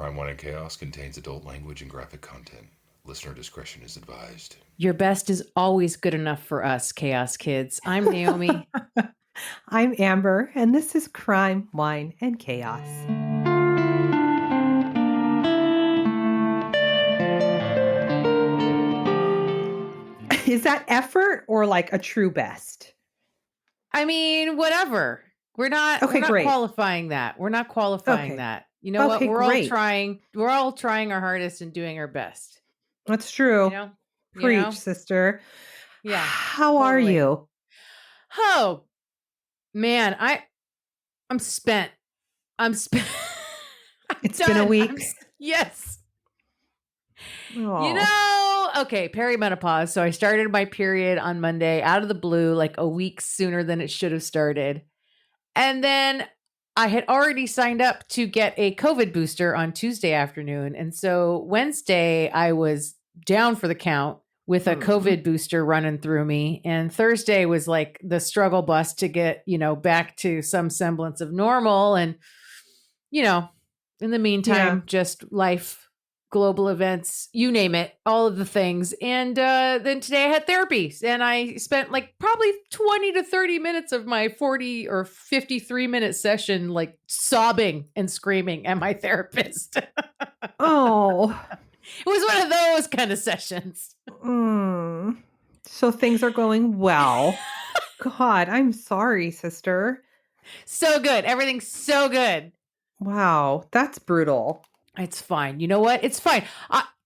Crime, Wine, and Chaos contains adult language and graphic content. Listener discretion is advised. Your best is always good enough for us, Chaos Kids. I'm Naomi. I'm Amber, and this is Crime, Wine, and Chaos. Is that effort or like a true best? I mean, whatever. We're not great. qualifying that. We're not qualifying that. You know what? We're all trying. We're all trying our hardest and doing our best. That's true. Preach, sister. Yeah. How are you? Oh, man, I'm spent. It's been a week. Yes. Oh. Perimenopause. So I started my period on Monday out of the blue, like a week sooner than it should have started. And then I had already signed up to get a COVID booster on Tuesday afternoon. And so Wednesday I was down for the count with a COVID booster running through me. And Thursday was like the struggle bus to get, back to some semblance of normal. And, in the meantime, just life, global events, you name it, all of the things. And then today I had therapy and I spent like probably 20 to 30 minutes of my 40 or 53-minute session, like sobbing and screaming at my therapist. Oh, it was one of those kind of sessions. So things are going well. God, I'm sorry, sister. So good. Everything's so good. Wow, that's brutal. It's fine. You know what? It's fine.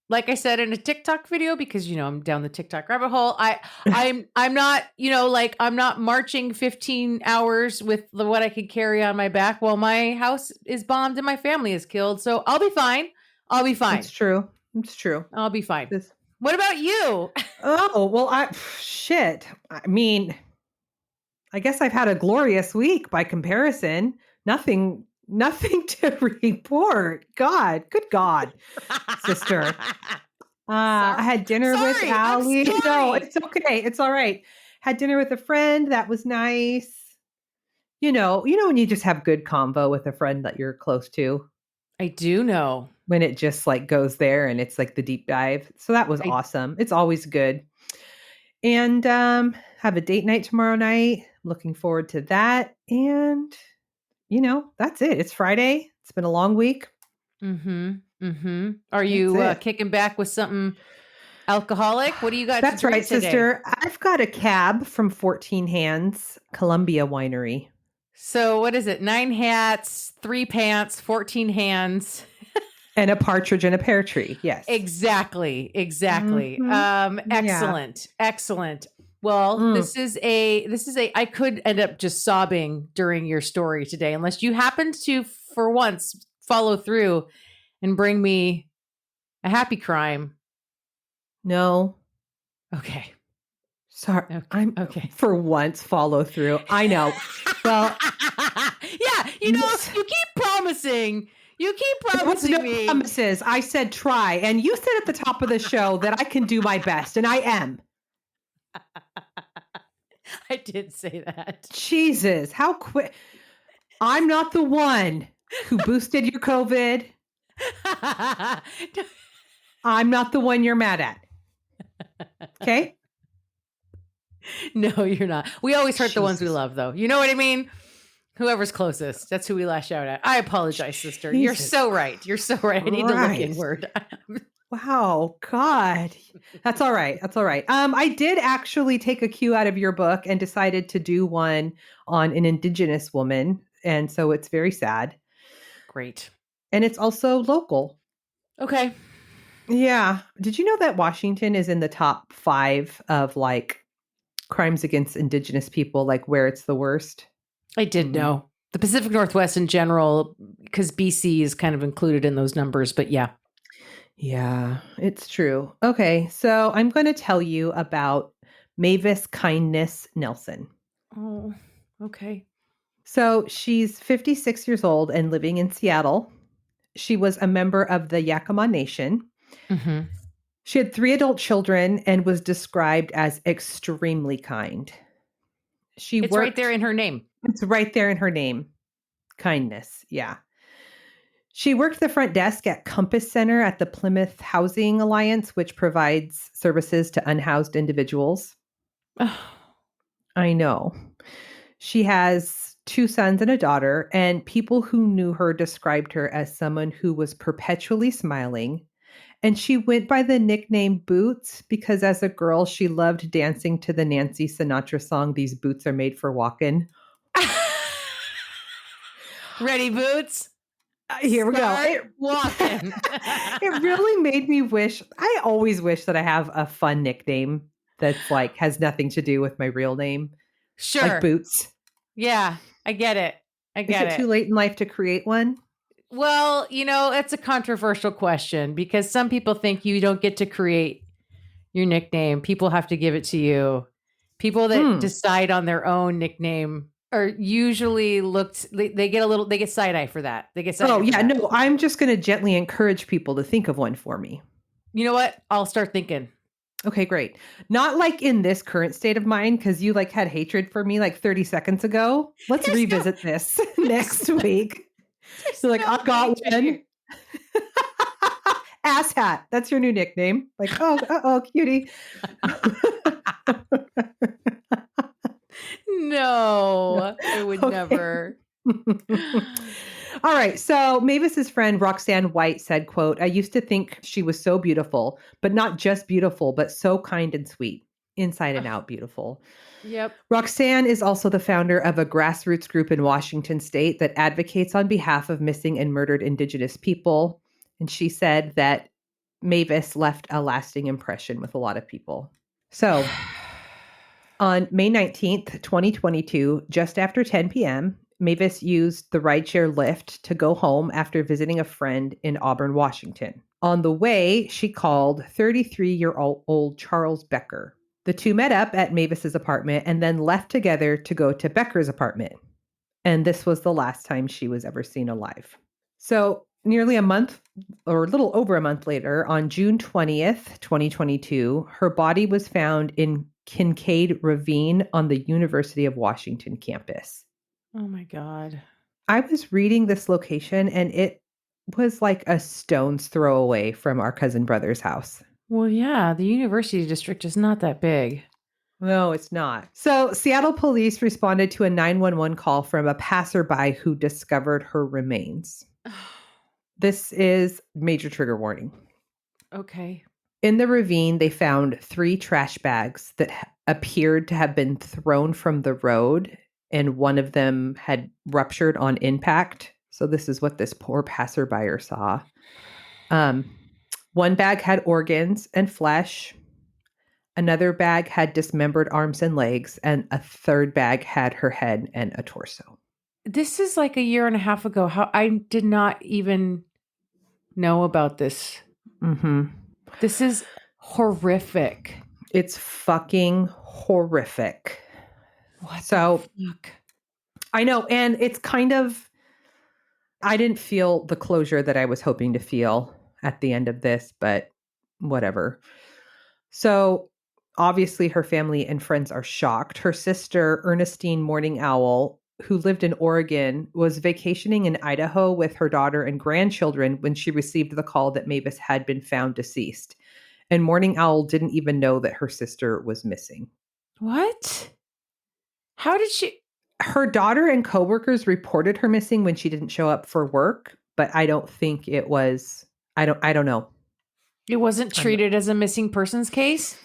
Like I said in a TikTok video, because I'm down the TikTok rabbit hole. I'm not, I'm not marching 15 hours with what I could carry on my back while my house is bombed and my family is killed. So I'll be fine. It's true. I'll be fine. What about you? Oh, well, shit. I mean, I guess I've had a glorious week by comparison. Nothing to report. Good God, sister. I had dinner with Allie. No, it's okay. It's all right. Had dinner with a friend. That was nice. You know when you just have good convo with a friend that you're close to. I do know. When it just like goes there and it's like the deep dive. So that was awesome. It's always good. And have a date night tomorrow night. Looking forward to that. And that's it. It's Friday. It's been a long week. Are you kicking back with something alcoholic? What do you got? That's to drink right, today? sister. I've got a cab from 14 Hands, Columbia Wintery. So what is it? 9 hats, 3 pants, 14 hands. And a partridge in a pear tree. Yes. Exactly. Excellent. Well, this is a, I could end up just sobbing during your story today, unless you happened to, for once, follow through and bring me a happy crime. No. Okay. Sorry. Okay. I'm okay. For once, follow through. I know. Well, yeah, you keep promising. You keep promising me. Promises. I said try, and you said at the top of the show that I can do my best, and I am. I did say that. Jesus, how quick. I'm not the one who boosted your COVID. I'm not the one you're mad at. Okay? No, you're not. We always hurt the ones we love, though. You know what I mean? Whoever's closest. That's who we lash out at. I apologize, sister. Jesus. You're so right. I need to look inward. Wow, God. That's all right. I did actually take a cue out of your book and decided to do one on an Indigenous woman. And so it's very sad. Great. And it's also local. Okay. Yeah. Did you know that Washington is in the top 5 of like crimes against Indigenous people, like where it's the worst? I did know. The Pacific Northwest in general, because BC is kind of included in those numbers, but yeah. Yeah, it's true. Okay, so I'm going to tell you about Mavis Kindness Nelson. Oh, okay. So she's 56 years old and living in Seattle. She was a member of the Yakama Nation. Mm-hmm. She had 3 adult children and was described as extremely kind. Right there in her name. It's right there in her name. Kindness. Yeah. She worked the front desk at Compass Center at the Plymouth Housing Alliance, which provides services to unhoused individuals. I know. She has 2 sons and a daughter, and people who knew her described her as someone who was perpetually smiling. And she went by the nickname Boots because as a girl, she loved dancing to the Nancy Sinatra song, These Boots Are Made for Walking. Ready, Boots? Here we Start go. walking. It really made me wish. I always wish that I have a fun nickname that's like has nothing to do with my real name. Sure. Like Boots. Yeah, I get it. Is it too late in life to create one? Well, it's a controversial question because some people think you don't get to create your nickname. People have to give it to you. People that decide on their own nickname are usually they get side eye for that. They get side eye. Oh, yeah. No, I'm just going to gently encourage people to think of one for me. You know what? I'll start thinking. Okay, great. Not like in this current state of mind, because you like had hatred for me like 30 seconds ago. Let's revisit this next week. So like, I've got one. Ass hat. That's your new nickname. Like, oh, cutie. No, I would never. All right. So Mavis's friend Roxanne White said, quote, I used to think she was so beautiful, but not just beautiful, but so kind and sweet, inside and out beautiful. Yep. Roxanne is also the founder of a grassroots group in Washington state that advocates on behalf of missing and murdered Indigenous people. And she said that Mavis left a lasting impression with a lot of people. So on May 19th, 2022, just after 10 p.m., Mavis used the rideshare Lyft to go home after visiting a friend in Auburn, Washington. On the way, she called 33-year-old Charles Becker. The two met up at Mavis's apartment and then left together to go to Becker's apartment. And this was the last time she was ever seen alive. So nearly a month or a little over a month later, on June 20th, 2022, her body was found in Kincaid Ravine on the University of Washington campus. Oh my God. I was reading this location and it was like a stone's throw away from our cousin brother's house. Well, yeah, the university district is not that big. No, it's not. So Seattle police responded to a 911 call from a passerby who discovered her remains. This is major trigger warning. Okay. In the ravine, they found 3 trash bags that appeared to have been thrown from the road, and one of them had ruptured on impact. So this is what this poor passerby saw. One bag had organs and flesh. Another bag had dismembered arms and legs, and a third bag had her head and a torso. This is like a year and a half ago. How I did not even know about this. Mm-hmm. This is horrific. It's fucking horrific. What so the fuck? I know. And it's kind of, I didn't feel the closure that I was hoping to feel at the end of this, but whatever. So obviously her family and friends are shocked. Her sister, Ernestine Morning Owl, who lived in Oregon, was vacationing in Idaho with her daughter and grandchildren when she received the call that Mavis had been found deceased. And Morning Owl didn't even know that her sister was missing. What? How did she? Her daughter and coworkers reported her missing when she didn't show up for work, but I don't think it was, I don't know. It wasn't treated as a missing persons case?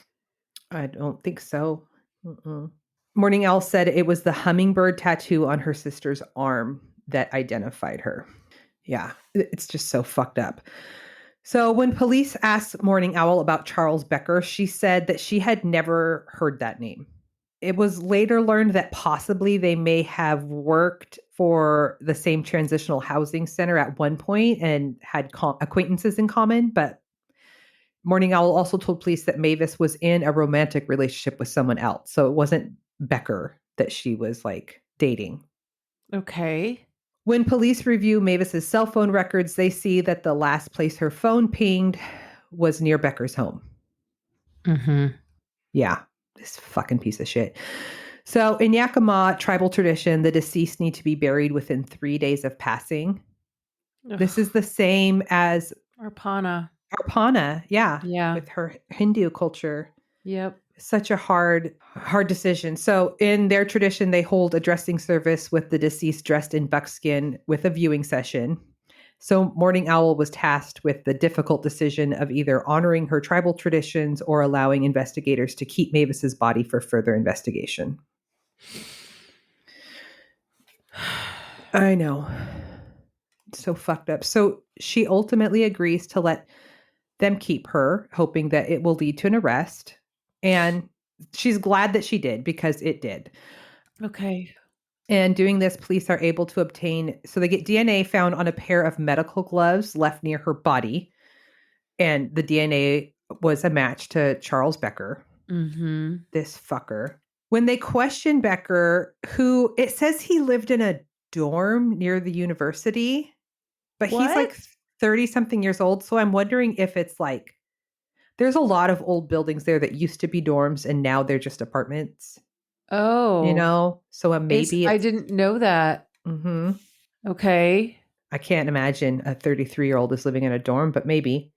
I don't think so. Mm-mm. Morning Owl said it was the hummingbird tattoo on her sister's arm that identified her. Yeah, it's just so fucked up. So when police asked Morning Owl about Charles Becker, she said that she had never heard that name. It was later learned that possibly they may have worked for the same transitional housing center at one point and had acquaintances in common, but Morning Owl also told police that Mavis was in a romantic relationship with someone else. So it wasn't Becker that she was like dating. Okay. When police review Mavis's cell phone records, they see that the last place her phone pinged was near Becker's home. Mm-hmm. Yeah, this fucking piece of shit. So in Yakima tribal tradition, the deceased need to be buried within 3 days of passing. This is the same as Arpana. Arpana, yeah, Yeah. with her Hindu culture. Yep. Such a hard decision. So in their tradition, they hold a dressing service with the deceased dressed in buckskin with a viewing session. So Morning Owl was tasked with the difficult decision of either honoring her tribal traditions or allowing investigators to keep Mavis's body for further investigation. I know. So fucked up. So she ultimately agrees to let them keep her, hoping that it will lead to an arrest. And she's glad that she did, because it did. Okay. And doing this, police are able to obtain, so they get DNA found on a pair of medical gloves left near her body. And the DNA was a match to Charles Becker. Mm-hmm. This fucker. When they question Becker, who it says he lived in a dorm near the university, but he's like 30 something years old. So I'm wondering if it's like, there's a lot of old buildings there that used to be dorms and now they're just apartments. Oh. You know? So maybe I didn't know that. Mm-hmm. Okay. I can't imagine a 33-year-old is living in a dorm, but maybe.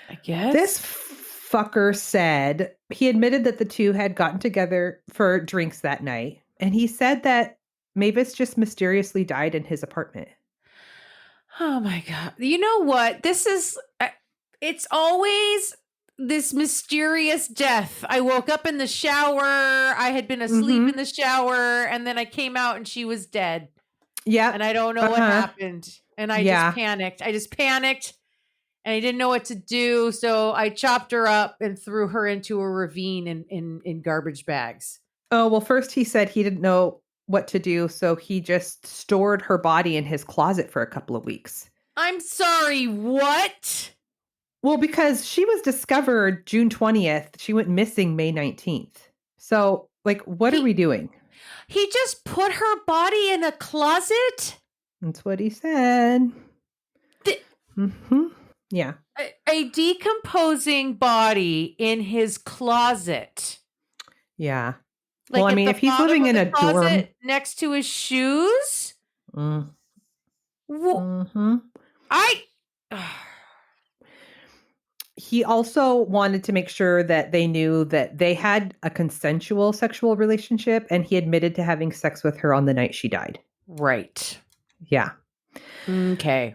I guess. This fucker said he admitted that the two had gotten together for drinks that night. And he said that Mavis just mysteriously died in his apartment. Oh my God. You know what? This is, it's always this mysterious death. I woke up in the shower. I had been asleep in the shower. And then I came out and she was dead. Yeah. And I don't know what happened. And I just panicked. And I didn't know what to do. So I chopped her up and threw her into a ravine in garbage bags. Oh, well, first he said he didn't know what to do. So he just stored her body in his closet for a couple of weeks. I'm sorry, what? Well, because she was discovered June 20th. She went missing May 19th. So, like, what are we doing? He just put her body in a closet? That's what he said. Yeah. A decomposing body in his closet. Yeah. Like, well, I mean, if he's living in a dorm next to his shoes. He also wanted to make sure that they knew that they had a consensual sexual relationship, and he admitted to having sex with her on the night she died. Right. Yeah. Okay.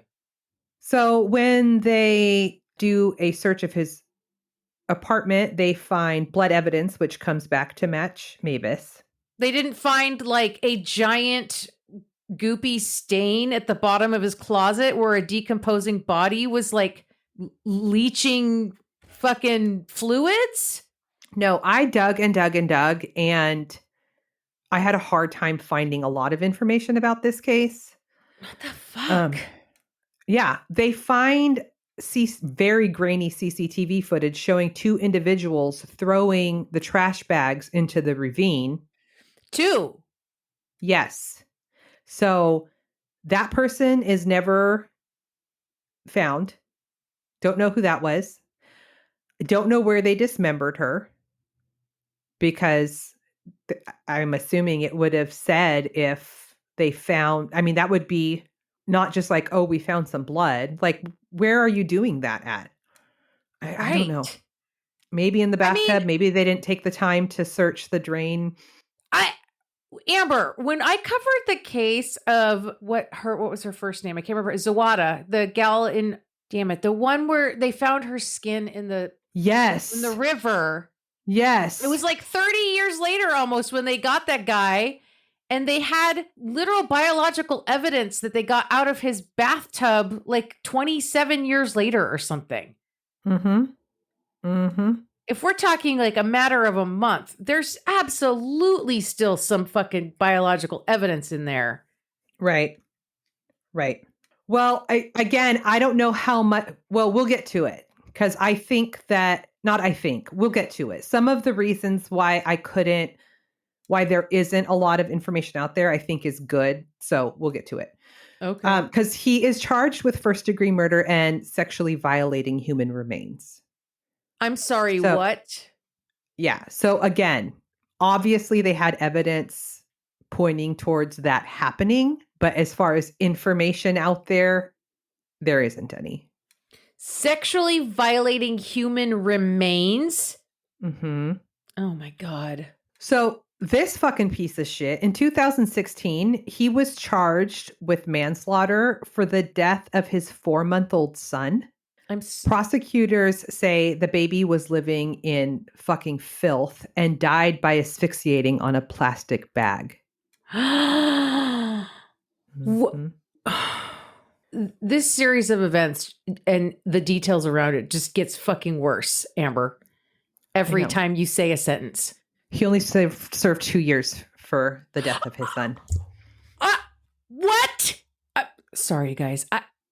So when they do a search of his apartment, they find blood evidence, which comes back to match Mavis. They didn't find like a giant goopy stain at the bottom of his closet where a decomposing body was like leaching fucking fluids? No, I dug and dug and dug, and I had a hard time finding a lot of information about this case. What the fuck? Yeah, they find very grainy CCTV footage showing two individuals throwing the trash bags into the ravine. Two? Yes. So that person is never found. Don't know who that was. Don't know where they dismembered her, because I'm assuming it would have said if they found, I mean, that would be not just like, oh, we found some blood. Like, where are you doing that at? I don't know. Maybe in the bathtub. Maybe they didn't take the time to search the drain. Amber, when I covered the case of what was her first name? I can't remember. Zawada, the gal in, damn it, the one where they found her skin in the river. Yes. It was like 30 years later almost when they got that guy, and they had literal biological evidence that they got out of his bathtub like 27 years later or something. If we're talking like a matter of a month, there's absolutely still some fucking biological evidence in there. Right. Well, I don't know how much. Well, we'll get to it, because we'll get to it. Some of the reasons why there isn't a lot of information out there, I think is good. So we'll get to it. Okay. Because he is charged with first-degree murder and sexually violating human remains. I'm sorry, what? Yeah. So again, obviously they had evidence pointing towards that happening. But as far as information out there, There isn't any. Sexually violating human remains. Mm-hmm. Oh my God. So this fucking piece of shit, in 2016, he was charged with manslaughter for the death of his 4-month-old son. Prosecutors say the baby was living in fucking filth and died by asphyxiating on a plastic bag. Mm-hmm. This series of events and the details around it just gets fucking worse, Amber. Every time you say a sentence. He only served 2 years for the death of his son. What? Sorry, guys.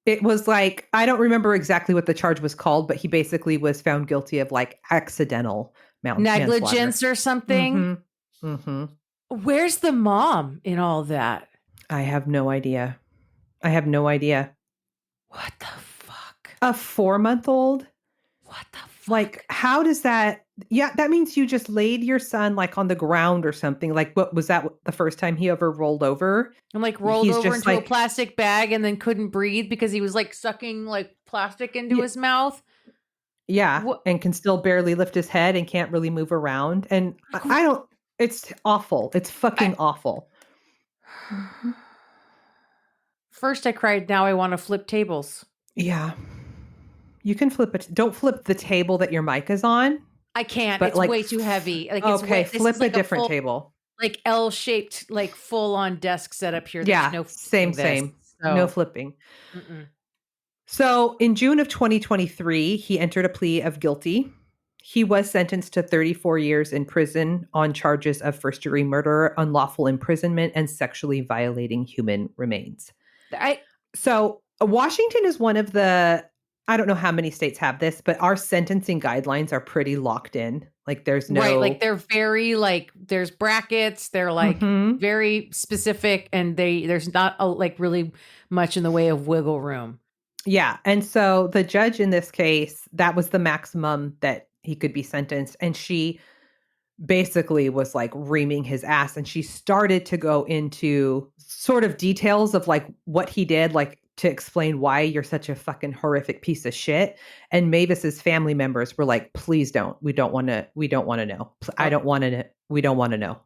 It was like, I don't remember exactly what the charge was called, but he basically was found guilty of like accidental negligence or something. Mm-hmm. Mm-hmm. Where's the mom in all that? I have no idea. What the fuck? A 4-month-old? What the fuck? Like, how does that? Yeah, that means you just laid your son like on the ground or something. Like, what was that the first time he ever rolled over? And like rolled over into a plastic bag and then couldn't breathe because he was like sucking like plastic into his mouth. Yeah. And can still barely lift his head and can't really move around. And I don't, it's awful. It's fucking awful. First I cried, now I want to flip tables. Yeah. You can flip it. Don't flip the table that your mic is on. I can't. But it's like, way too heavy. Like, it's okay, flip a different table. Like L-shaped, like full-on desk setup here. Yeah, no same. So. No flipping. Mm-mm. So in June of 2023, he entered a plea of guilty. He was sentenced to 34 years in prison on charges of first-degree murder, unlawful imprisonment, and sexually violating human remains. So Washington is one of the, I don't know how many states have this, but our sentencing guidelines are pretty locked in. Like there's no... Right, like they're very like, there's brackets, they're like very specific, and there's not like really much in the way of wiggle room. Yeah. And so the judge in this case, that was the maximum that he could be sentenced. And she basically was like reaming his ass. And she started to go into sort of details of like what he did, like to explain why you're such a fucking horrific piece of shit. And Mavis's family members were like, please don't. We don't want to know. We don't want to know.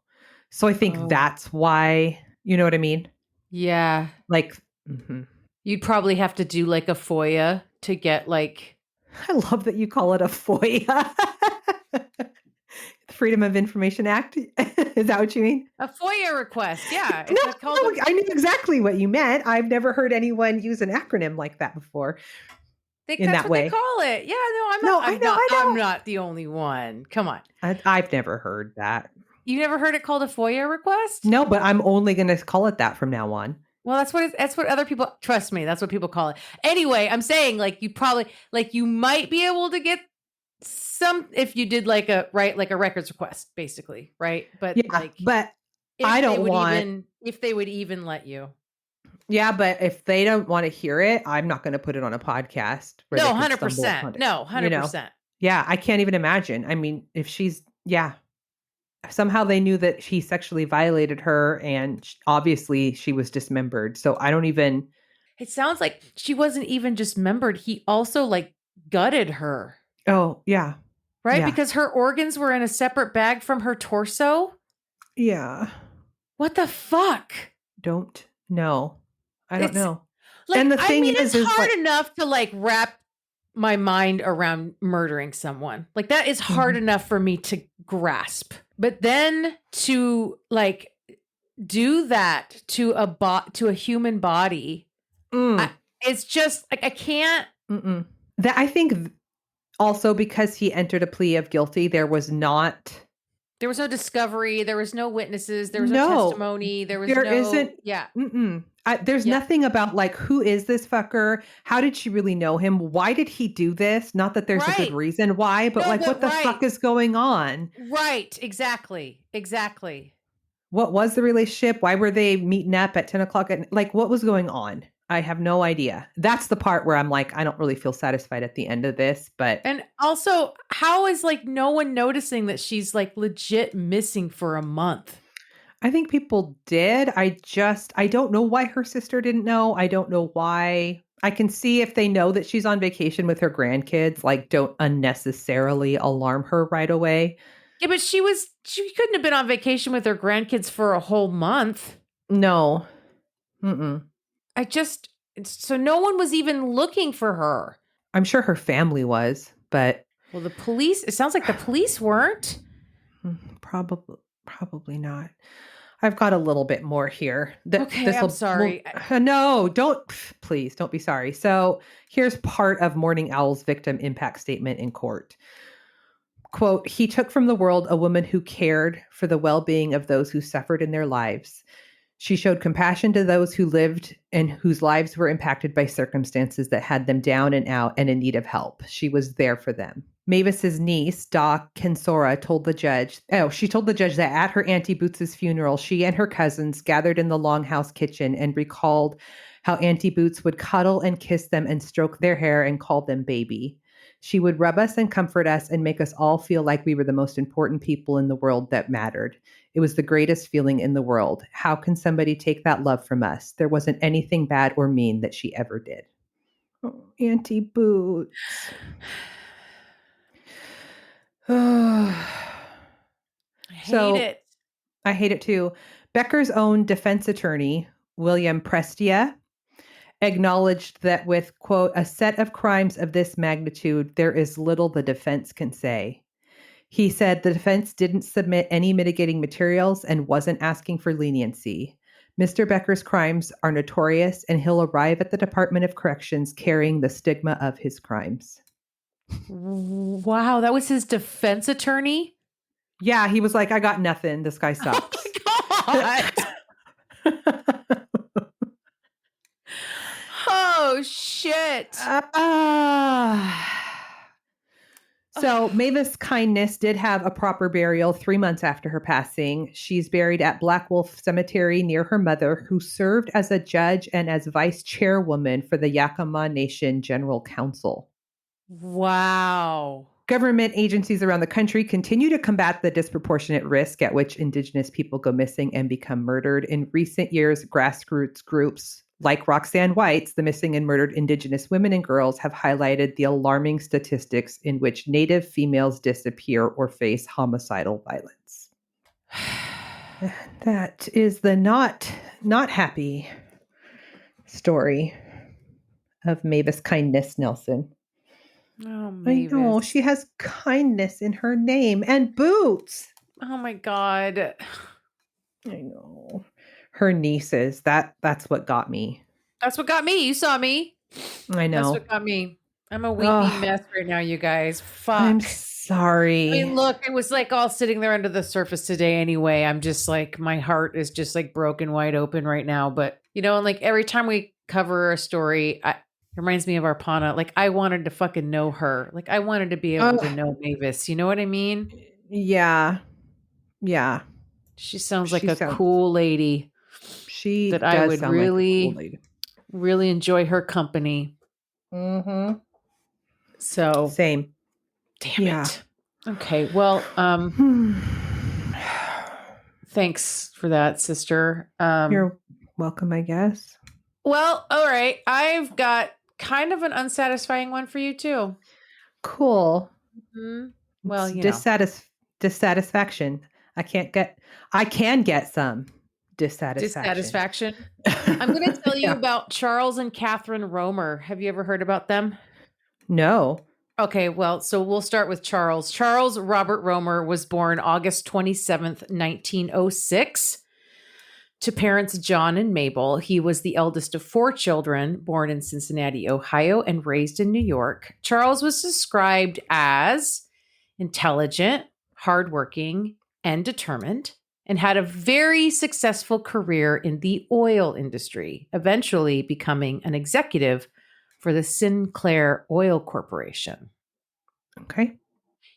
So I think that's why, you know what I mean? Yeah. Like, you'd probably have to do like a FOIA to get like... I love that you call it a FOIA. The Freedom of Information Act. Is that what you mean? A FOIA request. Yeah. No, I knew exactly what you meant. I've never heard anyone use an acronym like that before. That's what they call it. Yeah, no, I'm not the only one. Come on. I've never heard that. You never heard it called a FOIA request? No, but I'm only going to call it that from now on. Well, that's what other people, trust me, that's what people call it. Anyway, I'm saying like you might be able to get some if you did like a records request, basically, right? But yeah, but I don't want if they would even let you. Yeah, but if they don't want to hear it, I'm not going to put it on a podcast. No, 100%. No, 100%. You know? Yeah, I can't even imagine. I mean, if she's somehow they knew that he sexually violated her, and obviously she was dismembered. So I don't even. It sounds like she wasn't even dismembered. He also like gutted her. Oh, yeah. Right? Yeah. Because her organs were in a separate bag from her torso. Yeah. What the fuck? Don't know. I don't know. Like, and the thing it's hard enough to like wrap my mind around murdering someone. Like that is hard enough for me to grasp. But then to like do that to a human body, it's just like I can't. That I think also because he entered a plea of guilty, there was no discovery, there was no witnesses, there was no testimony, there's nothing about like, who is this fucker? How did she really know him? Why did he do this? Not that there's a good reason why, but what the fuck is going on? Right. Exactly. What was the relationship? Why were they meeting up at 10 o'clock? Like, what was going on? I have no idea. That's the part where I'm like, I don't really feel satisfied at the end of this, but. And also, how is like no one noticing that she's like legit missing for a month? I think people did. I don't know why her sister didn't know. I don't know why. I can see if they know that she's on vacation with her grandkids, like don't unnecessarily alarm her right away. Yeah, but she couldn't have been on vacation with her grandkids for a whole month. No. Mm-mm. So no one was even looking for her. I'm sure her family was, but Well, it sounds like the police weren't. probably not. I've got a little bit more here. I'm sorry. No, please don't be sorry. So here's part of Morning Owl's victim impact statement in court. Quote, he took from the world a woman who cared for the well-being of those who suffered in their lives. She showed compassion to those who lived and whose lives were impacted by circumstances that had them down and out and in need of help. She was there for them. Mavis's niece, Da Kensora, told the judge that at her Auntie Boots's funeral, she and her cousins gathered in the longhouse kitchen and recalled how Auntie Boots would cuddle and kiss them and stroke their hair and call them baby. She would rub us and comfort us and make us all feel like we were the most important people in the world that mattered. It was the greatest feeling in the world. How can somebody take that love from us? There wasn't anything bad or mean that she ever did. Oh, Auntie Boots. I hate it. I hate it too. Becker's own defense attorney, William Prestia, acknowledged that with, quote, a set of crimes of this magnitude, there is little the defense can say. He said the defense didn't submit any mitigating materials and wasn't asking for leniency. Mr. Becker's crimes are notorious, and he'll arrive at the Department of Corrections carrying the stigma of his crimes. Wow, that was his defense attorney? Yeah, he was like, I got nothing. This guy sucks. Oh, my God. Oh, shit. So Mavis Kindness did have a proper burial 3 months after her passing. She's buried at Black Wolf Cemetery near her mother, who served as a judge and as vice chairwoman for the Yakama Nation General Council. Wow. Government agencies around the country continue to combat the disproportionate risk at which Indigenous people go missing and become murdered. In recent years, grassroots groups like Roxanne White's, the Missing and Murdered Indigenous Women and Girls, have highlighted the alarming statistics in which Native females disappear or face homicidal violence. That is the not happy story of Mavis Kindness Nelson. Oh, Mavis. I know, she has kindness in her name and boots. Oh my God. I know. Her nieces, that's what got me. That's what got me. You saw me. I know. That's what got me. I'm a weepy mess right now, you guys. Fuck. I'm sorry. I mean, look, it was like all sitting there under the surface today anyway. I'm just like, my heart is just like broken wide open right now. But, you know, and like every time we cover a story, it reminds me of Arpana. Like, I wanted to fucking know her. Like, I wanted to be able to know Mavis. You know what I mean? Yeah. Yeah. She sounds like a cool lady. She that does I would sound really, like a cool lady. Really enjoy her company. Mm-hmm. So same. Damn it. Okay. Well, thanks for that, sister. You're welcome, I guess. Well, all right. I've got kind of an unsatisfying one for you too. Cool. Mm-hmm. Well, dissatisfaction. I can get some dissatisfaction. I'm going to tell you about Charles and Catherine Romer. Have you ever heard about them? No. Okay, well, so we'll start with Charles. Charles Robert Romer was born August 27th, 1906, to parents John and Mabel. He was the eldest of 4 children, born in Cincinnati, Ohio, and raised in New York. Charles was described as intelligent, hardworking, and determined, and had a very successful career in the oil industry, eventually becoming an executive for the Sinclair Oil Corporation. Okay.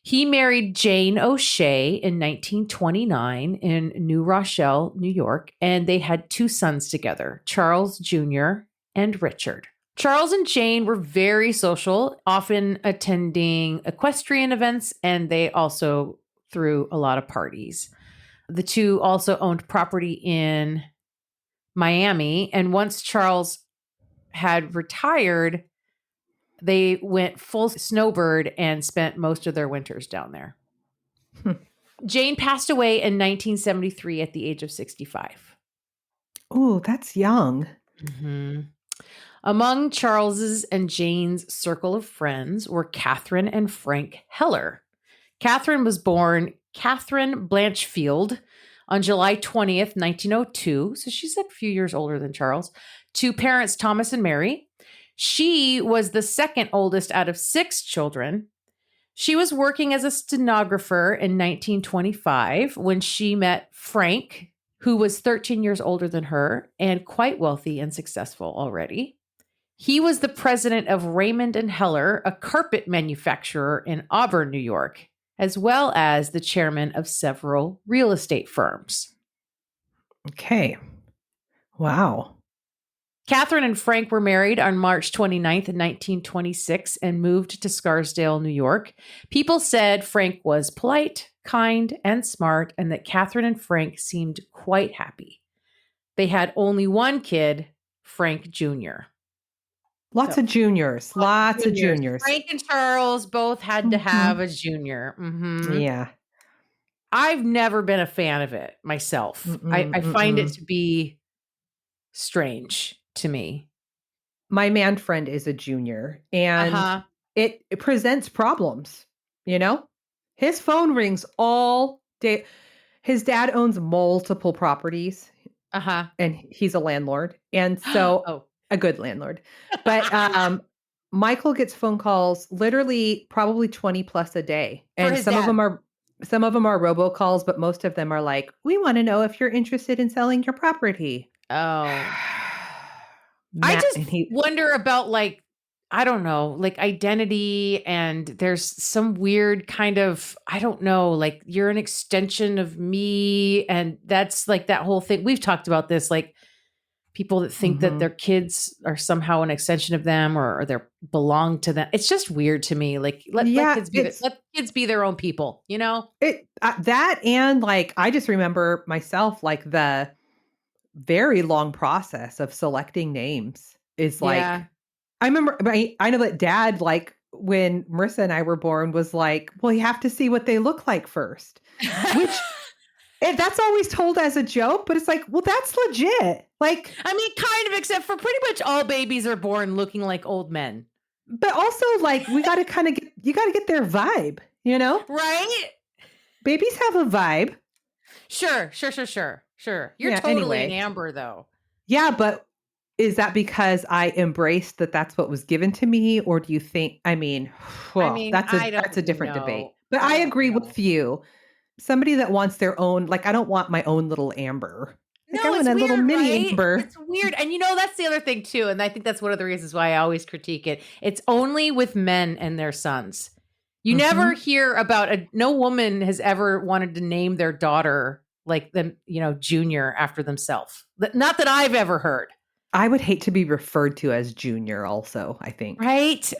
He married Jane O'Shea in 1929 in New Rochelle, New York, and they had 2 sons together, Charles Jr. and Richard. Charles and Jane were very social, often attending equestrian events, and they also threw a lot of parties. The 2 also owned property in Miami, and once Charles had retired, they went full snowbird and spent most of their winters down there. Jane passed away in 1973 at the age of 65. Oh, that's young. Mm-hmm. Among Charles's and Jane's circle of friends were Catherine and Frank Heller. Catherine was born Catherine Blanchfield on July 20th, 1902. So she's a few years older than Charles. To parents Thomas and Mary. She was the second oldest out of 6 children. She was working as a stenographer in 1925 when she met Frank, who was 13 years older than her and quite wealthy and successful already. He was the president of Raymond and Heller, a carpet manufacturer in Auburn, New York, as well as the chairman of several real estate firms. Okay. Wow. Catherine and Frank were married on March 29th, 1926, and moved to Scarsdale, New York. People said Frank was polite, kind, and smart, and that Catherine and Frank seemed quite happy. They had only one kid, Frank Jr. Lots of juniors. Lots of juniors. Frank and Charles both had to have a junior. Mm-hmm. Yeah. I've never been a fan of it myself. I find it to be strange to me. My man friend is a junior, and it presents problems, you know? His phone rings all day. His dad owns multiple properties, and he's a landlord. And so a good landlord. But Michael gets phone calls literally probably 20 plus a day. And some of them are robocalls, but most of them are like, we want to know if you're interested in selling your property. Oh. I just wonder about, like, I don't know, like identity, and there's some weird kind of, I don't know, like you're an extension of me. And that's like that whole thing. We've talked about this, like people that think that their kids are somehow an extension of them or they belong to them. It's just weird to me. Like let kids be their own people, you know? That, and like, I just remember myself, like the very long process of selecting names is like, I remember, I know that Dad, like when Marissa and I were born, was like, well, you have to see what they look like first, which that's always told as a joke, but it's like, well, that's legit. Like, I mean, kind of, except for pretty much all babies are born looking like old men. But also, like, we got to you got to get their vibe, you know? Right? Babies have a vibe. Sure. You're totally an Amber, though. Yeah, but is that because I embraced that that's what was given to me? Or do you think, that's a different debate. But I agree with you. Somebody that wants their own, like, I don't want my own little Amber. Like, I want a little mini Amber. It's weird. And you know, that's the other thing too. And I think that's one of the reasons why I always critique it. It's only with men and their sons. You never hear about no woman has ever wanted to name their daughter like them, you know, Junior after themselves. Not that I've ever heard. I would hate to be referred to as Junior also, I think. Right? So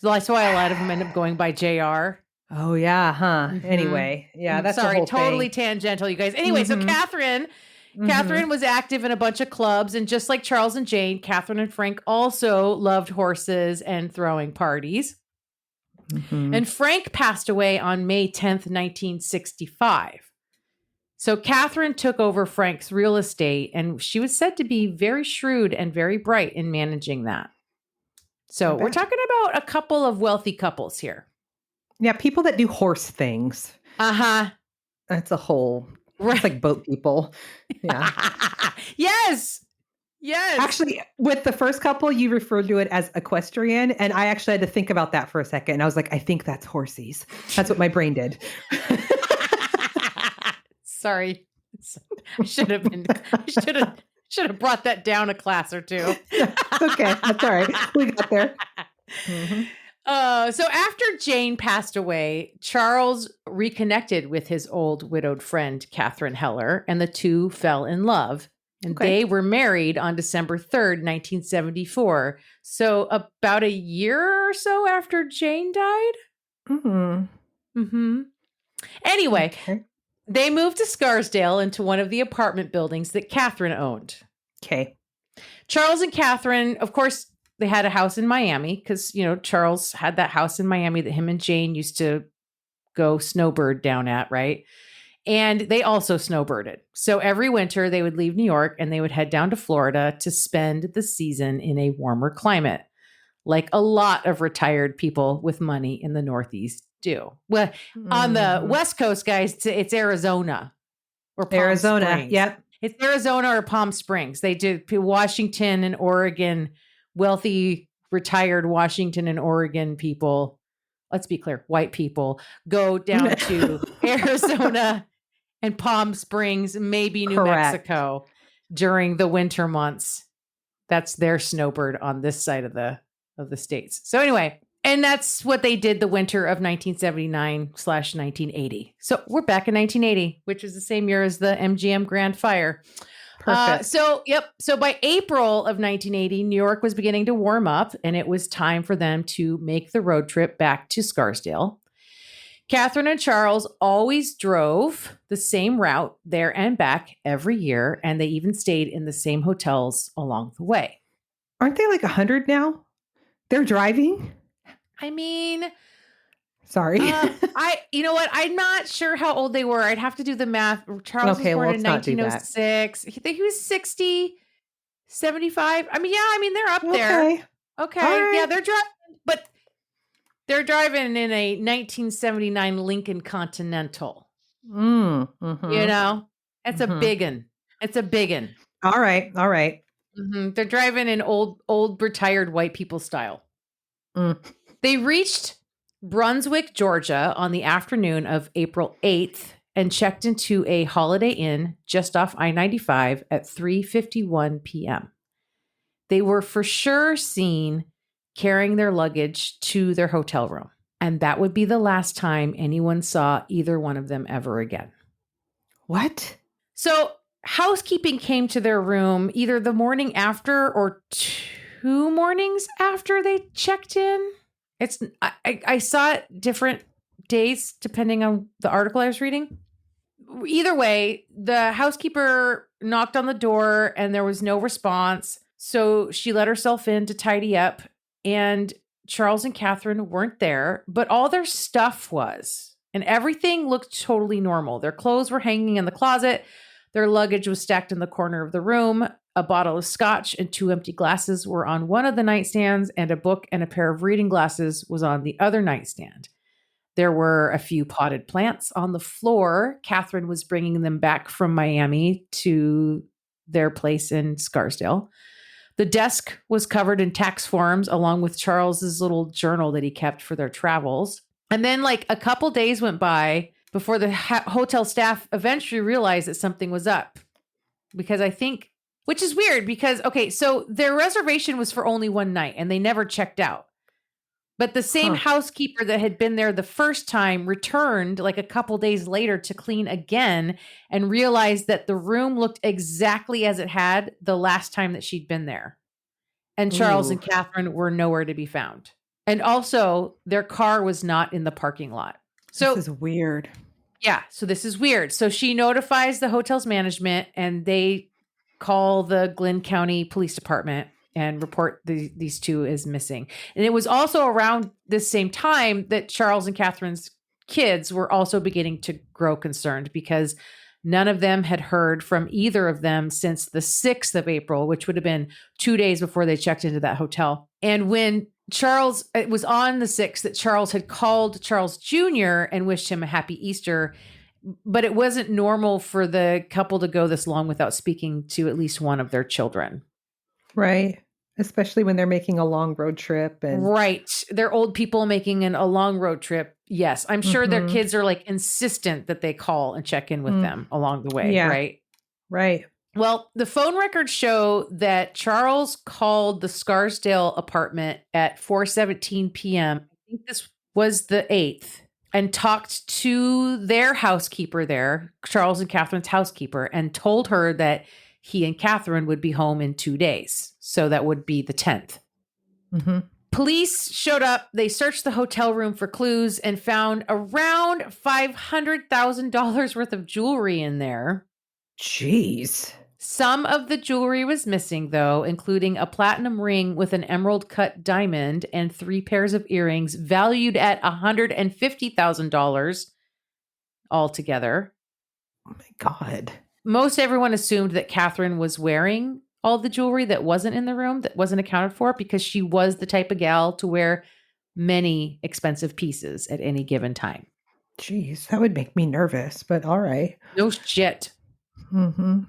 that's why a lot of them end up going by JR. Oh, yeah, huh? Anyway, yeah, that's sorry, the whole totally thing. Tangential, you guys. Anyway, so Catherine was active in a bunch of clubs, and just like Charles and Jane, Catherine and Frank also loved horses and throwing parties. And Frank passed away on May 10th, 1965. So Catherine took over Frank's real estate, and she was said to be very shrewd and very bright in managing that. So we're talking about a couple of wealthy couples here. Yeah, people that do horse things. That's a whole, it's like boat people. Yeah. Yes. Actually, with the first couple, you referred to it as equestrian. And I actually had to think about that for a second. And I was like, I think that's horsies. That's what my brain did. Sorry. I should have brought that down a class or two. Okay. That's all right. We got there. So after Jane passed away, Charles reconnected with his old widowed friend, Catherine Heller, and the two fell in love. And they were married on December 3rd, 1974. So about a year or so after Jane died. Anyway, they moved to Scarsdale into one of the apartment buildings that Catherine owned. Okay. Charles and Catherine, of course, they had a house in Miami because, Charles had that house in Miami that him and Jane used to go snowbird down at, right? And they also snowbirded. So every winter they would leave New York and they would head down to Florida to spend the season in a warmer climate, like a lot of retired people with money in the Northeast do. Well, on the West Coast, guys, it's Arizona or Palm Arizona. Springs. Yep. It's Arizona or Palm Springs. They do Washington and Oregon, wealthy, retired Washington and Oregon people. Let's be clear, white people go down to Arizona and Palm Springs, maybe New Mexico during the winter months. That's their snowbird on this side of the States. So anyway, and that's what they did the winter of 1979/1980. So we're back in 1980, which is the same year as the MGM Grand Fire. Perfect. So by April of 1980, New York was beginning to warm up and it was time for them to make the road trip back to Scarsdale. Catherine and Charles always drove the same route there and back every year, and they even stayed in the same hotels along the way. Aren't they like 100 now? They're driving? I mean, sorry. You know what? I'm not sure how old they were. I'd have to do the math. Charles was born in 1906. He was 60, 75. I mean, they're up there. Okay. Right. Yeah, they're driving, but they're driving in a 1979 Lincoln Continental. Mm-hmm. It's a biggin. It's a biggin. All right. Mm-hmm. They're driving in old retired white people style. They reached Brunswick, Georgia on the afternoon of April 8th and checked into a Holiday Inn just off I-95 at 3:51 p.m. They were for sure seen carrying their luggage to their hotel room. And that would be the last time anyone saw either one of them ever again. What? So housekeeping came to their room either the morning after or 2 mornings after they checked in. I saw it different days depending on the article I was reading. Either way, the housekeeper knocked on the door and there was no response. So she let herself in to tidy up, and Charles and Catherine weren't there, but all their stuff was, and everything looked totally normal. Their clothes were hanging in the closet. Their luggage was stacked in the corner of the room. A bottle of scotch and 2 empty glasses were on one of the nightstands, and a book and a pair of reading glasses was on the other nightstand. There were a few potted plants on the floor. Catherine was bringing them back from Miami to their place in Scarsdale. The desk was covered in tax forms along with Charles's little journal that he kept for their travels. And then like a couple days went by before the hotel staff eventually realized that something was up. Because I think, which is weird because, okay, so their reservation was for only one night and they never checked out. But the same housekeeper that had been there the first time returned like a couple days later to clean again and realized that the room looked exactly as it had the last time that she'd been there. And Charles and Catherine were nowhere to be found. And also their car was not in the parking lot. So this is weird. Yeah. So this is weird. So she notifies the hotel's management and they call the Glynn County Police Department and report these two as missing. And it was also around this same time that Charles and Catherine's kids were also beginning to grow concerned because none of them had heard from either of them since the 6th of April, which would have been 2 days before they checked into that hotel. And when it was on the 6th that Charles had called Charles Jr. and wished him a happy Easter, but it wasn't normal for the couple to go this long without speaking to at least one of their children. Right. Especially when they're making a long road trip. Right. They're old people making a long road trip. Yes. I'm sure their kids are like insistent that they call and check in with them along the way. Yeah. Right. Right. Well, the phone records show that Charles called the Scarsdale apartment at 4:17 p.m. I think this was the 8th, and talked to their housekeeper there, Charles and Catherine's housekeeper, and told her that he and Catherine would be home in 2 days. So that would be the 10th. Mm-hmm. Police showed up. They searched the hotel room for clues and found around $500,000 worth of jewelry in there. Jeez. Some of the jewelry was missing, though, including a platinum ring with an emerald-cut diamond and 3 pairs of earrings valued at $150,000 altogether. Oh my God. Most everyone assumed that Catherine was wearing all the jewelry that wasn't in the room, that wasn't accounted for, because she was the type of gal to wear many expensive pieces at any given time. Jeez, that would make me nervous, but all right. No shit. Mm-hmm.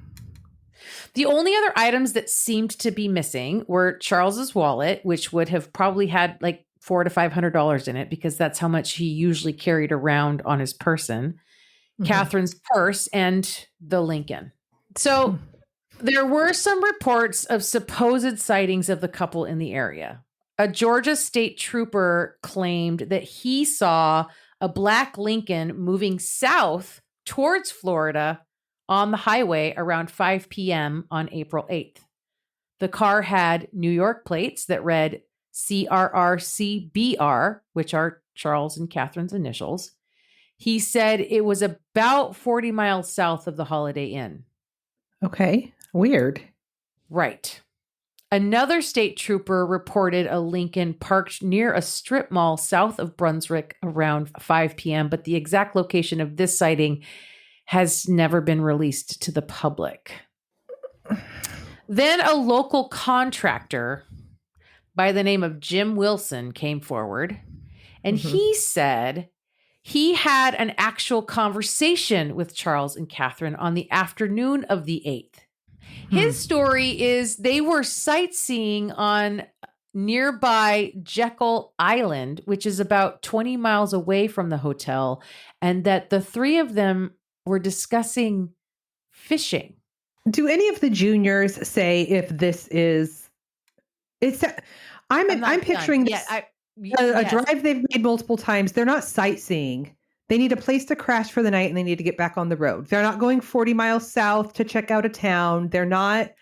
The only other items that seemed to be missing were Charles's wallet, which would have probably had like $400 to $500 in it, because that's how much he usually carried around on his person. Mm-hmm. Catherine's purse, and the Lincoln. So there were some reports of supposed sightings of the couple in the area. A Georgia state trooper claimed that he saw a black Lincoln moving south towards Florida on the highway around 5 p.m. on April 8th. The car had New York plates that read CRRCBR, which are Charles and Catherine's initials. He said it was about 40 miles south of the Holiday Inn. Okay. Weird. Right. Another state trooper reported a Lincoln parked near a strip mall south of Brunswick around 5 p.m., but the exact location of this sighting has never been released to the public. Then a local contractor by the name of Jim Wilson came forward, and he said he had an actual conversation with Charles and Catherine on the afternoon of the 8th. His story is they were sightseeing on nearby Jekyll Island, which is about 20 miles away from the hotel, and that the three of them were discussing fishing. Do any of the juniors say if this is? I'm picturing this, a drive they've made multiple times. They're not sightseeing. They need a place to crash for the night, and they need to get back on the road. They're not going 40 miles south to check out a town. They're not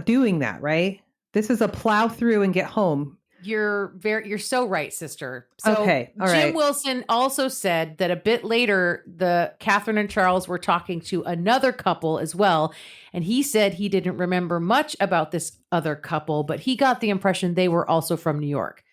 doing that, right? This is a plow through and get home. You're so right, sister. So okay, all right. Jim Wilson also said that a bit later, Catherine and Charles were talking to another couple as well, and he said he didn't remember much about this other couple, but he got the impression they were also from New York.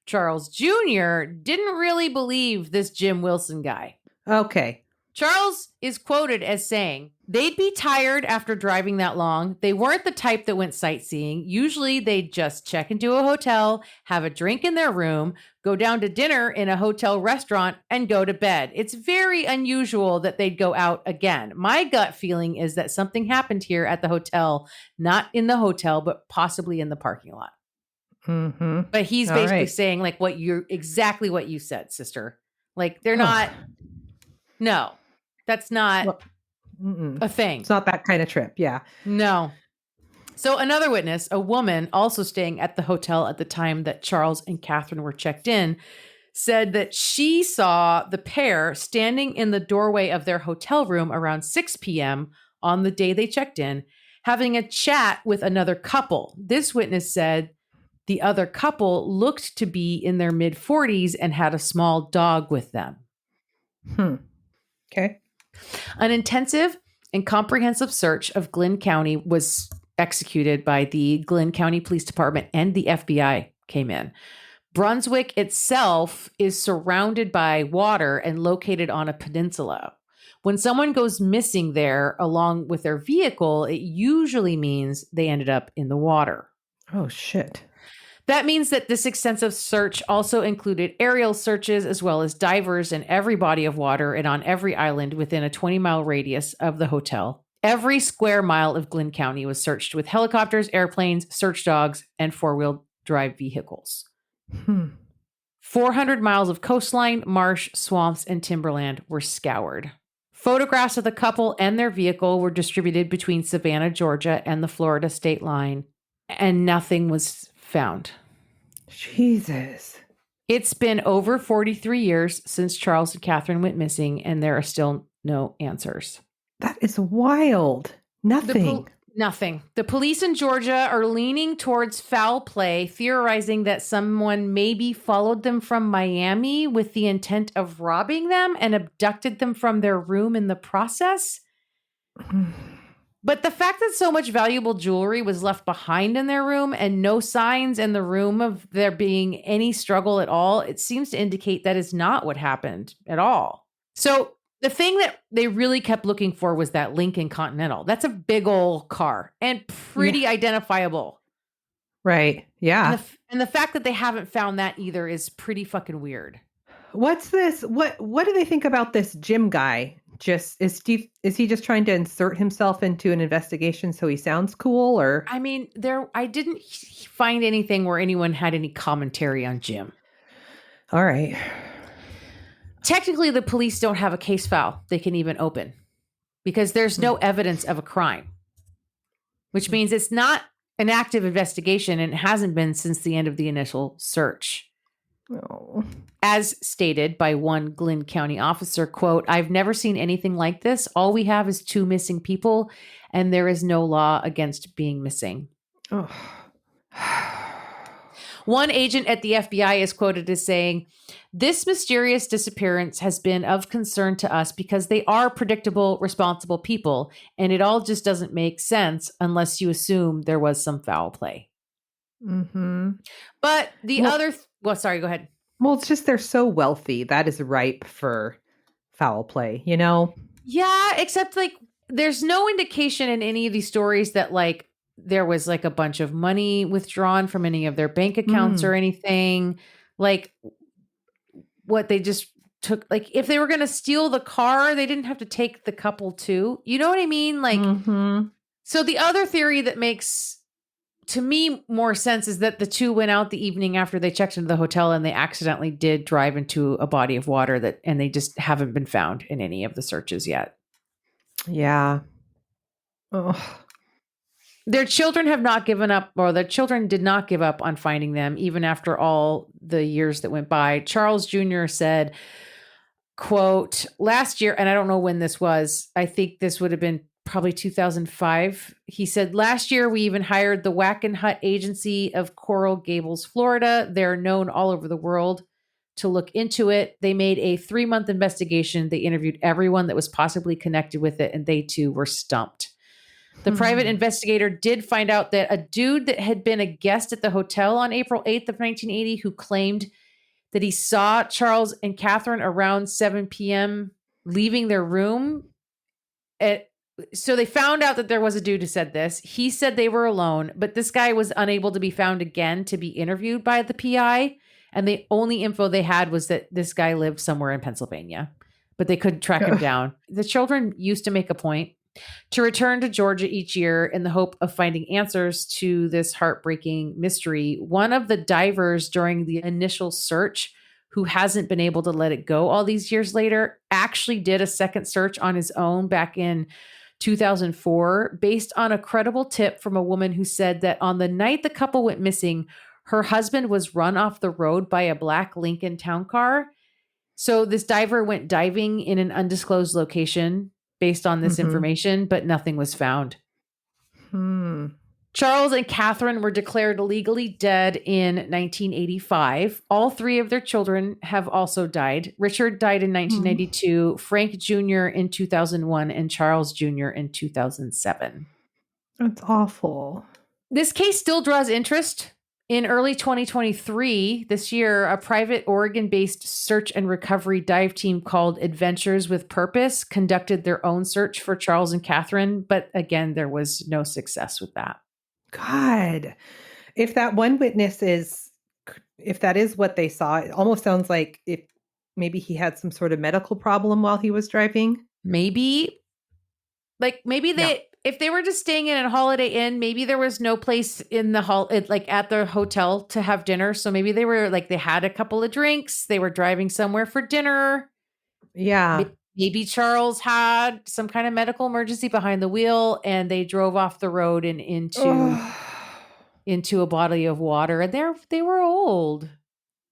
Charles Jr. didn't really believe this Jim Wilson guy. Okay. Charles is quoted as saying, they'd be tired after driving that long. They weren't the type that went sightseeing. Usually they'd just check into a hotel, have a drink in their room, go down to dinner in a hotel restaurant, and go to bed. It's very unusual that they'd go out again. My gut feeling is that something happened here at the hotel, not in the hotel, but possibly in the parking lot. Mm-hmm. But he's basically saying like exactly what you said, sister. Like they're not, no, that's not a thing. It's not that kind of trip. Yeah. No. So another witness, a woman also staying at the hotel at the time that Charles and Catherine were checked in, said that she saw the pair standing in the doorway of their hotel room around 6 p.m. on the day they checked in, having a chat with another couple. This witness said the other couple looked to be in their mid-40s and had a small dog with them. Okay. An intensive and comprehensive search of Glynn County was executed by the Glynn County Police Department, and the FBI came in. Brunswick itself is surrounded by water and located on a peninsula. When someone goes missing there along with their vehicle, it usually means they ended up in the water. Oh, shit. That means that this extensive search also included aerial searches as well as divers in every body of water and on every island within a 20-mile radius of the hotel. Every square mile of Glynn County was searched with helicopters, airplanes, search dogs, and four-wheel drive vehicles. 400 miles of coastline, marsh, swamps, and timberland were scoured. Photographs of the couple and their vehicle were distributed between Savannah, Georgia, and the Florida state line, and nothing was found. Jesus. It's been over 43 years since Charles and Catherine went missing, and there are still no answers. That is wild. Nothing. Nothing. The police in Georgia are leaning towards foul play, theorizing that someone maybe followed them from Miami with the intent of robbing them and abducted them from their room in the process. But the fact that so much valuable jewelry was left behind in their room and no signs in the room of there being any struggle at all, it seems to indicate that is not what happened at all. So the thing that they really kept looking for was that Lincoln Continental. That's a big old car and pretty identifiable. Right. Yeah. And the fact that they haven't found that either is pretty fucking weird. What's this? What do they think about this Jim guy? Just is he just trying to insert himself into an investigation so he sounds cool, or? I mean, I didn't find anything where anyone had any commentary on Jim. All right. Technically, the police don't have a case file they can even open because there's no evidence of a crime, which means it's not an active investigation and it hasn't been since the end of the initial search. Oh. As stated by one Glynn County officer, quote, "I've never seen anything like this. All we have is 2 missing people, and there is no law against being missing." Oh. One agent at the FBI is quoted as saying, "This mysterious disappearance has been of concern to us because they are predictable, responsible people, and it all just doesn't make sense unless you assume there was some foul play." Mm-hmm. But sorry, go ahead. Well, it's just they're so wealthy. That is ripe for foul play, you know? Yeah, except like there's no indication in any of these stories that like there was like a bunch of money withdrawn from any of their bank accounts or anything. Like what they just took, like if they were going to steal the car, they didn't have to take the couple too. You know what I mean? Like, So the other theory that makes to me more sense is that the 2 went out the evening after they checked into the hotel and they accidentally did drive into a body of water and they just haven't been found in any of the searches yet. Yeah. Oh. Their children have not given up, or their children did not give up on finding them, even after all the years that went by. Charles Jr. said, quote, "Last year," and I don't know when this was, I think this would have been probably 2005. He said, "Last year, we even hired the Whack and Hut Agency of Coral Gables, Florida. They're known all over the world to look into it. They made a 3-month investigation. They interviewed everyone that was possibly connected with it, and they too were stumped." The private investigator did find out that a dude that had been a guest at the hotel on April 8th of 1980 who claimed that he saw Charles and Catherine around 7 p.m. leaving their room. So they found out that there was a dude who said this. He said they were alone, but this guy was unable to be found again to be interviewed by the PI. And the only info they had was that this guy lived somewhere in Pennsylvania, but they couldn't track him down. The children used to make a point to return to Georgia each year in the hope of finding answers to this heartbreaking mystery. One of the divers during the initial search, who hasn't been able to let it go all these years later, actually did a second search on his own back in 2004 based on a credible tip from a woman who said that on the night the couple went missing, her husband was run off the road by a black Lincoln town car. So this diver went diving in an undisclosed location based on this information, but nothing was found. Charles and Catherine were declared legally dead in 1985. All 3 of their children have also died. Richard died in 1992, Frank Jr. in 2001, and Charles Jr. in 2007. That's awful. This case still draws interest. In early 2023, this year, a private Oregon-based search and recovery dive team called Adventures with Purpose conducted their own search for Charles and Catherine, but again, there was no success with that. God, if that one witness if that is what they saw, it almost sounds like if maybe he had some sort of medical problem while he was driving. Maybe if they were just staying in a Holiday Inn, maybe there was no place in the at the hotel to have dinner. So maybe they were they had a couple of drinks. They were driving somewhere for dinner. Yeah. Maybe Charles had some kind of medical emergency behind the wheel and they drove off the road and into a body of water. And they were old.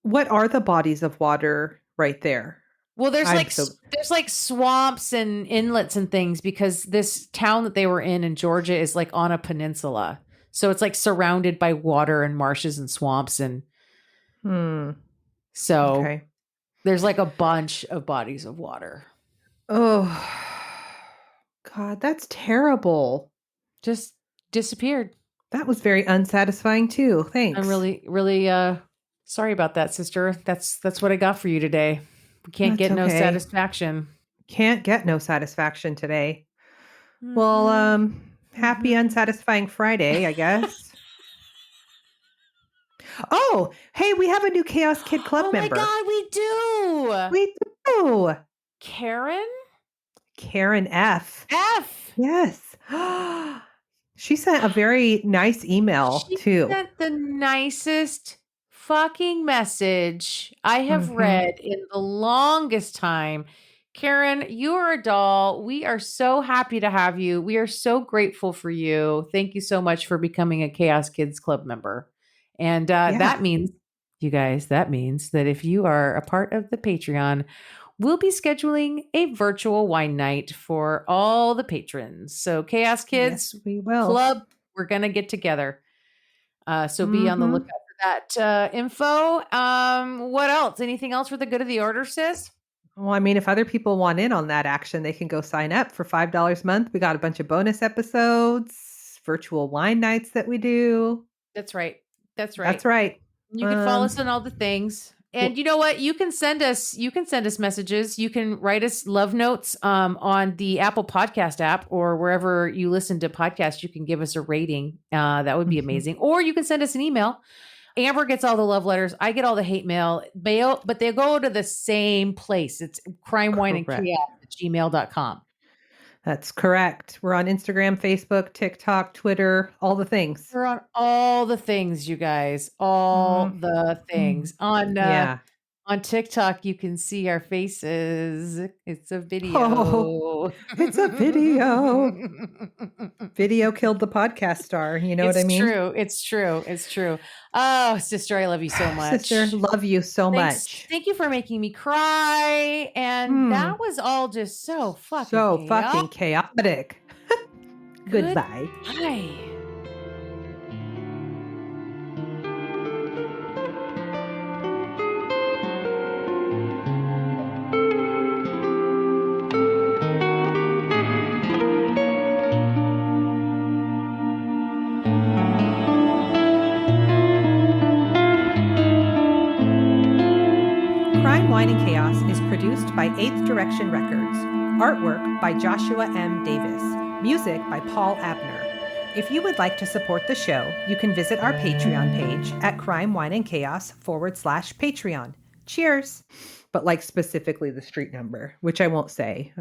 What are the bodies of water right there? Well, there's swamps and inlets and things because this town that they were in Georgia is on a peninsula. So it's surrounded by water and marshes and swamps. And so there's a bunch of bodies of water. Oh, God, that's terrible. just disappeared. That was very unsatisfying too. Thanks. I'm really, really sorry about that, sister. That's what I got for you today. We can't That's get no okay. satisfaction. Can't get no satisfaction today. Mhm. Well, happy unsatisfying Friday, I guess. Oh, hey, we have a new Chaos Kid Club member. Oh my God, we do. We do. Karen? Karen F. F. Yes. She sent a very nice email She too. sent the nicest fucking message I have read in the longest time. Karen, you are a doll. We are so happy to have you. We are so grateful for you. Thank you so much for becoming a Chaos Kids Club member. And that means, you guys, that means that if you are a part of the Patreon, we'll be scheduling a virtual wine night for all the patrons. So Chaos Kids we will. Club, we're going to get together. So be on the lookout for that info. What else? Anything else for the good of the order, sis? Well, I mean, if other people want in on that action, they can go sign up for $5 a month. We got a bunch of bonus episodes, virtual wine nights that we do. That's right. That's right. That's right. You can follow us on all the things. And you know what? You can send us messages. You can write us love notes on the Apple Podcast app or wherever you listen to podcasts. You can give us a rating. That would be amazing. Or you can send us an email. Amber gets all the love letters. I get all the hate mail, but they go to the same place. It's crimewineandchaos@gmail.com. That's correct. We're on Instagram, Facebook, TikTok, Twitter, all the things. We're on all the things, you guys. All the things. On TikTok, you can see our faces. It's a video. Oh, it's a video. Video killed the podcast star. You know what I mean? It's true. Oh, sister, I love you so much. Sister, love you so much. Thank you for making me cry. And that was all just so fucking chaotic. Goodbye. Bye. Crime, Wine, and Chaos is produced by 8th Direction Records. Artwork by Joshua M. Davis. Music by Paul Abner. If you would like to support the show, you can visit our Patreon page at crimewineandchaos.com/Patreon. Cheers! But like specifically the street number, which I won't say.